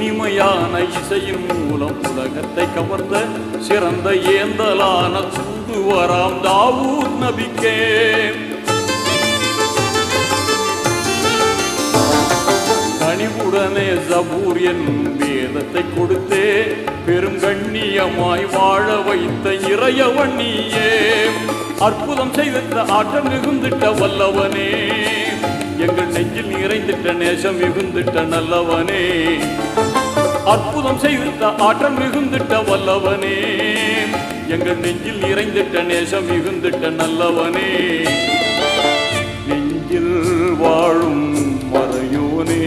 இனிமையான இசையின் மூலம் உலகத்தை கவர்ந்த சிறந்த ஏந்தலான தூதுவராம் தாவூத் நபிக்கே கனிவுடனே ஜபூர் என்னும் வேதத்தை கொடுத்தே பெரும் கண்ணியமாய் வாழ வைத்த இறையவன் நீயே. அற்புதம் செய்திட்ட ஆற்றல் மிகுந்திட்ட வல்லவனே, எங்கள் நெஞ்சில் நிறைந்திட்ட நேசம் மிகுந்திட்ட நல்லவனே. அற்புதம் செய்திட்ட ஆற்றல் மிகுந்திட்ட வல்லவனே, எங்கள் நெஞ்சில் நிறைந்திட்ட நேசம் மிகுந்திட்ட நல்லவனே. நெஞ்சில் வாழும் மறையோனே